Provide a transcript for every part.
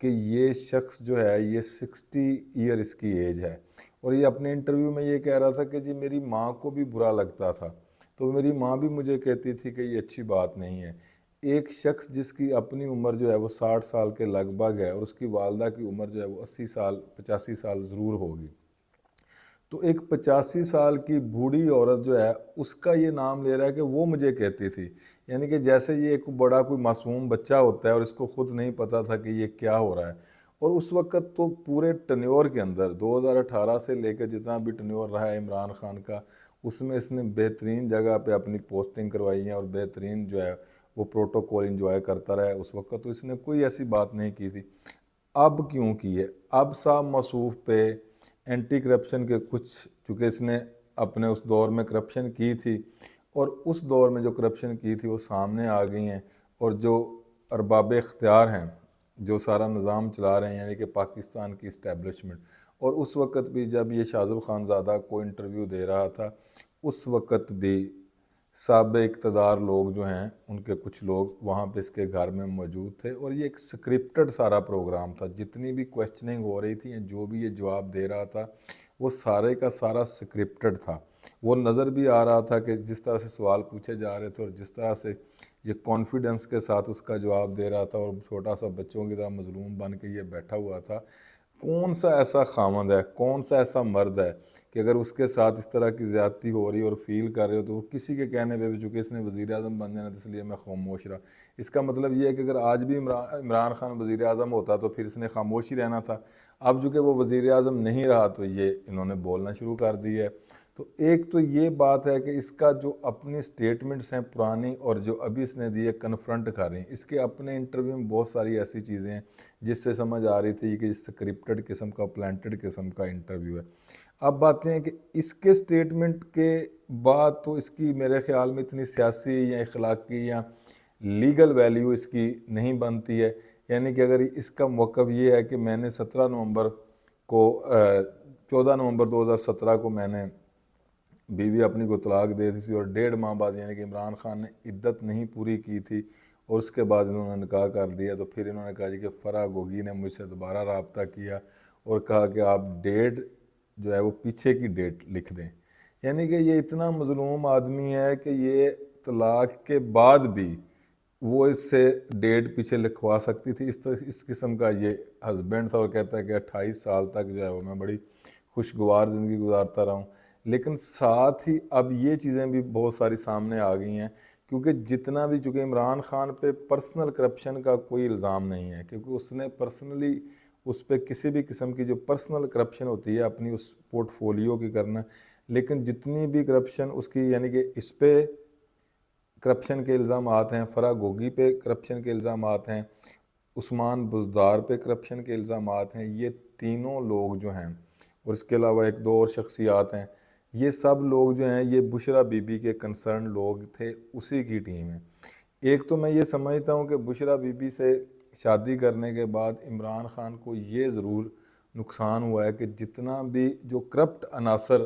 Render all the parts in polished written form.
کہ یہ شخص جو ہے یہ 60 ایئر اس کی ایج ہے، اور یہ اپنے انٹرویو میں یہ کہہ رہا تھا کہ جی میری ماں کو بھی برا لگتا تھا، تو میری ماں بھی مجھے کہتی تھی کہ یہ اچھی بات نہیں ہے۔ ایک شخص جس کی اپنی عمر جو ہے وہ 60 سال کے لگ بھگ ہے، اور اس کی والدہ کی عمر جو ہے وہ 80 سال 85 سال ضرور ہوگی، تو ایک 85 سال کی بوڑھی عورت جو ہے اس کا یہ نام لے رہا ہے کہ وہ مجھے کہتی تھی، یعنی کہ جیسے یہ ایک بڑا کوئی معصوم بچہ ہوتا ہے اور اس کو خود نہیں پتہ تھا کہ یہ کیا ہو رہا ہے۔ اور اس وقت تو پورے ٹنیور کے اندر 2018 سے لے کے جتنا بھی ٹنیور رہا ہے عمران خان کا، اس میں اس نے بہترین جگہ پہ اپنی پوسٹنگ کروائی ہیں اور بہترین جو ہے وہ پروٹوکول انجوائے کرتا رہا ہے۔ اس وقت تو اس نے کوئی ایسی بات نہیں کی تھی، اب کیوں کی ہے؟ اب صاحب موصوف پہ اینٹی کرپشن کے کچھ، چونکہ اس نے اپنے اس دور میں کرپشن کی تھی، اور اس دور میں جو کرپشن کی تھی وہ سامنے آ گئی ہیں، اور جو ارباب اختیار ہیں جو سارا نظام چلا رہے ہیں یعنی کہ پاکستان کی اسٹیبلشمنٹ، اور اس وقت بھی جب یہ شاذب خان زادہ کو انٹرویو دے رہا تھا اس وقت بھی سابق اقتدار لوگ جو ہیں ان کے کچھ لوگ وہاں پہ اس کے گھر میں موجود تھے، اور یہ ایک سکرپٹڈ سارا پروگرام تھا، جتنی بھی کویسچننگ ہو رہی تھی جو بھی یہ جواب دے رہا تھا وہ سارے کا سارا سکرپٹڈ تھا۔ وہ نظر بھی آ رہا تھا کہ جس طرح سے سوال پوچھے جا رہے تھے اور جس طرح سے یہ کانفیڈنس کے ساتھ اس کا جواب دے رہا تھا، اور چھوٹا سا بچوں کی طرح مظلوم بن کے یہ بیٹھا ہوا تھا۔ کون سا ایسا خامند ہے، کون سا ایسا مرد ہے کہ اگر اس کے ساتھ اس طرح کی زیادتی ہو رہی اور فیل کر رہے ہو تو وہ کسی کے کہنے پہ بھی، چونکہ اس نے وزیر اعظم بن جانا تھا اس لیے میں خاموش رہا، اس کا مطلب یہ ہے کہ اگر آج بھی عمران خان وزیر اعظم ہوتا تو پھر اس نے خاموش ہی رہنا تھا۔ اب چونکہ وہ وزیر اعظم نہیں رہا تو یہ انہوں نے بولنا شروع کر دی ہے۔ تو ایک تو یہ بات ہے کہ اس کا جو اپنی سٹیٹمنٹس ہیں پرانی اور جو ابھی اس نے دی ہے کنفرنٹ کر رہی ہیں، اس کے اپنے انٹرویو میں بہت ساری ایسی چیزیں ہیں جس سے سمجھ آ رہی تھی کہ سکرپٹڈ قسم کا پلانٹڈ قسم کا انٹرویو ہے۔ اب بات یہ ہے کہ اس کے سٹیٹمنٹ کے بعد تو اس کی میرے خیال میں اتنی سیاسی یا اخلاقی یا لیگل ویلیو اس کی نہیں بنتی ہے، یعنی کہ اگر اس کا موقف یہ ہے کہ میں نے 17 نومبر کو 14 نومبر 2017 کو میں نے بیوی اپنی کو طلاق دے دی تھی، اور 1.5 ماہ بعد یعنی کہ عمران خان نے عدت نہیں پوری کی تھی اور اس کے بعد انہوں نے نکاح کر دیا، تو پھر انہوں نے کہا جی کہ فرح گوگی نے مجھ سے دوبارہ رابطہ کیا اور کہا کہ آپ ڈیٹ جو ہے وہ پیچھے کی ڈیٹ لکھ دیں، یعنی کہ یہ اتنا مظلوم آدمی ہے کہ یہ طلاق کے بعد بھی وہ اس سے ڈیٹ پیچھے لکھوا سکتی تھی۔ اس قسم کا یہ ہسبینڈ تھا، اور کہتا ہے کہ 28 سال تک جو ہے وہ میں بڑی خوشگوار زندگی گزارتا رہا ہوں۔ لیکن ساتھ ہی اب یہ چیزیں بھی بہت ساری سامنے آ گئی ہیں، کیونکہ جتنا بھی، چونکہ عمران خان پہ پرسنل کرپشن کا کوئی الزام نہیں ہے، کیونکہ اس نے پرسنلی اس پہ کسی بھی قسم کی جو پرسنل کرپشن ہوتی ہے اپنی اس پورٹ فولیو کی کرنا، لیکن جتنی بھی کرپشن اس کی، یعنی کہ اس پہ کرپشن کے الزامات ہیں، فرح گوگی پہ کرپشن کے الزامات ہیں، عثمان بزدار پہ کرپشن کے الزامات ہیں، یہ تینوں لوگ جو ہیں، اور اس کے علاوہ ایک دو اور شخصیات ہیں، یہ سب لوگ جو ہیں یہ بشرا بی بی کے کنسرن لوگ تھے، اسی کی ٹیم ہے۔ ایک تو میں یہ سمجھتا ہوں کہ بشرا بی بی سے شادی کرنے کے بعد عمران خان کو یہ ضرور نقصان ہوا ہے کہ جتنا بھی جو کرپٹ عناصر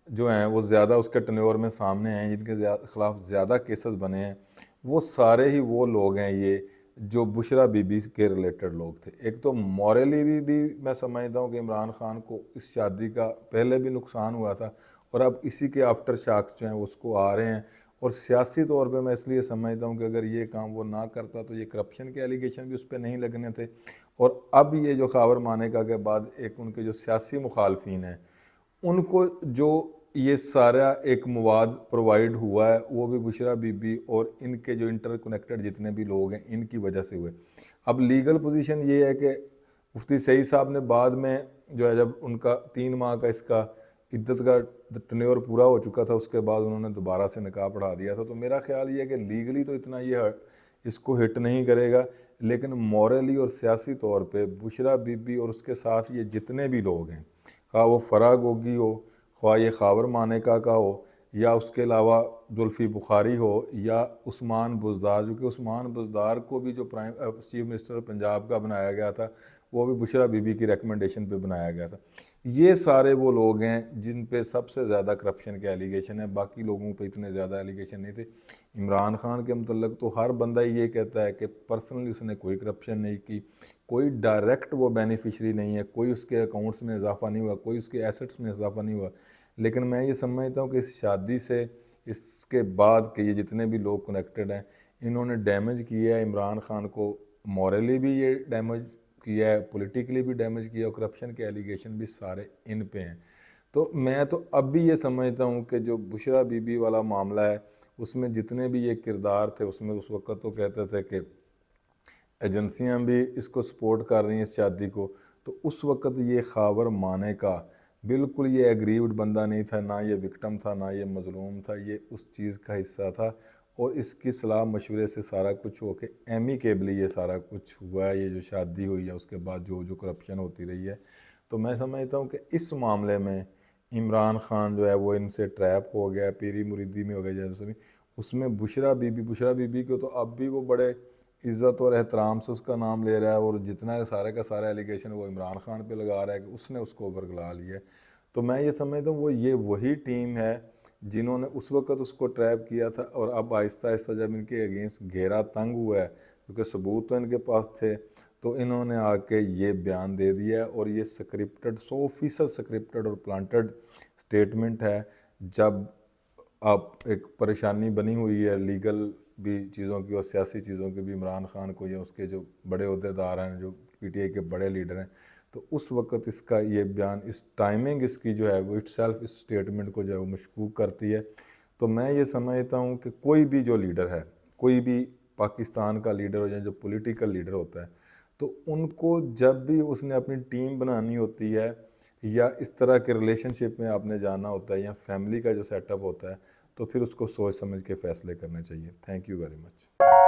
جو ہیں وہ زیادہ اس کے ٹنیور میں سامنے ہیں، جن کے خلاف زیادہ کیسز بنے ہیں، وہ سارے ہی وہ لوگ ہیں یہ جو بشرا بی بی کے ریلیٹڈ لوگ تھے۔ ایک تو موریلی بھی میں سمجھتا ہوں کہ عمران خان کو اس شادی کا پہلے بھی نقصان ہوا تھا، اور اب اسی کے آفٹر شاکس جو ہیں اس کو آ رہے ہیں، اور سیاسی طور پہ میں اس لیے سمجھتا ہوں کہ اگر یہ کام وہ نہ کرتا تو یہ کرپشن کے ایلیگیشن بھی اس پہ نہیں لگنے تھے، اور اب یہ جو خاور مانیکا کے بعد ایک ان کے جو سیاسی مخالفین ہیں ان کو جو یہ سارا ایک مواد پرووائڈ ہوا ہے وہ بھی بشرا بی بی اور ان کے جو انٹر کنیکٹڈ جتنے بھی لوگ ہیں ان کی وجہ سے ہوئے۔ اب لیگل پوزیشن یہ ہے کہ مفتی سعید صاحب نے بعد میں جو ہے جب ان کا 3 ماہ کا اس کا عدت کا ٹنیور پورا ہو چکا تھا اس کے بعد انہوں نے دوبارہ سے نکاح پڑھا دیا تھا، تو میرا خیال یہ ہے کہ لیگلی تو اتنا یہ اس کو ہٹ نہیں کرے گا، لیکن موریلی اور سیاسی طور پہ بشرا بی بی اور اس کے ساتھ یہ جتنے بھی لوگ ہیں، خواہ وہ فرح گوگی ہو، خواہ یہ خاور مانیکا کا ہو، یا اس کے علاوہ زلفی بخاری ہو، یا عثمان بزدار، جو کہ عثمان بزدار کو بھی جو چیف منسٹر پنجاب کا بنایا گیا تھا وہ بھی بشرا بی بی کی ریکمنڈیشن پہ بنایا گیا تھا۔ یہ سارے وہ لوگ ہیں جن پہ سب سے زیادہ کرپشن کے ایلیگیشن ہے، باقی لوگوں پہ اتنے زیادہ ایلیگیشن نہیں تھے۔ عمران خان کے متعلق تو ہر بندہ یہ کہتا ہے کہ پرسنلی اس نے کوئی کرپشن نہیں کی، کوئی ڈائریکٹ وہ بینیفیشری نہیں ہے، کوئی اس کے اکاؤنٹس میں اضافہ نہیں ہوا، کوئی اس کے ایسٹس میں اضافہ نہیں ہوا۔ لیکن میں یہ سمجھتا ہوں کہ اس شادی سے، اس کے بعد کہ یہ جتنے بھی لوگ کنیکٹڈ ہیں، انہوں نے ڈیمیج کیا ہے عمران خان کو، مورلی بھی یہ ڈیمیج کیا ہے، پولیٹیکلی بھی ڈیمیج کیا، اور کرپشن کے ایلیگیشن بھی سارے ان پہ ہیں۔ تو میں تو اب بھی یہ سمجھتا ہوں کہ جو بشرا بی بی والا معاملہ ہے، اس میں جتنے بھی یہ کردار تھے، اس میں اس وقت تو کہتے تھے کہ ایجنسیاں بھی اس کو سپورٹ کر رہی ہیں اس شادی کو، تو اس وقت یہ خاور مانے کا بالکل یہ ایگریوڈ بندہ نہیں تھا، نہ یہ وکٹم تھا، نہ یہ مظلوم تھا، یہ اس چیز کا حصہ تھا، اور اس کی صلاح مشورے سے سارا کچھ ہو کے ایمیکیبلی یہ سارا کچھ ہوا ہے۔ یہ جو شادی ہوئی ہے اس کے بعد جو کرپشن ہوتی رہی ہے، تو میں سمجھتا ہوں کہ اس معاملے میں عمران خان جو ہے وہ ان سے ٹریپ ہو گیا، پیری مریدی میں ہو گیا جیسے بھی۔ اس میں بشرا بی بی کو تو اب بھی وہ بڑے عزت اور احترام سے اس کا نام لے رہا ہے، اور جتنا سارے کا سارا ایلیگیشن وہ عمران خان پہ لگا رہا ہے کہ اس نے اس کو ورگلا لیا ہے۔ تو میں یہ سمجھتا ہوں یہ وہی ٹیم ہے جنہوں نے اس وقت اس کو ٹریپ کیا تھا، اور اب آہستہ آہستہ جب ان کے اگینسٹ گھیرا تنگ ہوا ہے، کیونکہ ثبوت تو ان کے پاس تھے، تو انہوں نے آ کے یہ بیان دے دیا ہے، اور یہ سکرپٹڈ 100% سکرپٹڈ اور پلانٹڈ سٹیٹمنٹ ہے۔ جب اب ایک پریشانی بنی ہوئی ہے لیگل بھی چیزوں کی اور سیاسی چیزوں کی بھی عمران خان کو، یا اس کے جو بڑے عہدیدار ہیں، جو پی ٹی آئی کے بڑے لیڈر ہیں، تو اس وقت اس کا یہ بیان، اس ٹائمنگ اس کی جو ہے وہ اس سٹیٹمنٹ کو جو ہے وہ مشکوک کرتی ہے۔ تو میں یہ سمجھتا ہوں کہ کوئی بھی جو لیڈر ہے، کوئی بھی پاکستان کا لیڈر ہو، یا جو پولیٹیکل لیڈر ہوتا ہے، تو ان کو جب بھی اس نے اپنی ٹیم بنانی ہوتی ہے، یا اس طرح کے ریلیشن شپ میں آپ نے جانا ہوتا ہے، یا فیملی کا جو سیٹ اپ ہوتا ہے، تو پھر اس کو سوچ سمجھ کے فیصلے کرنے چاہیے۔ Thank you very much.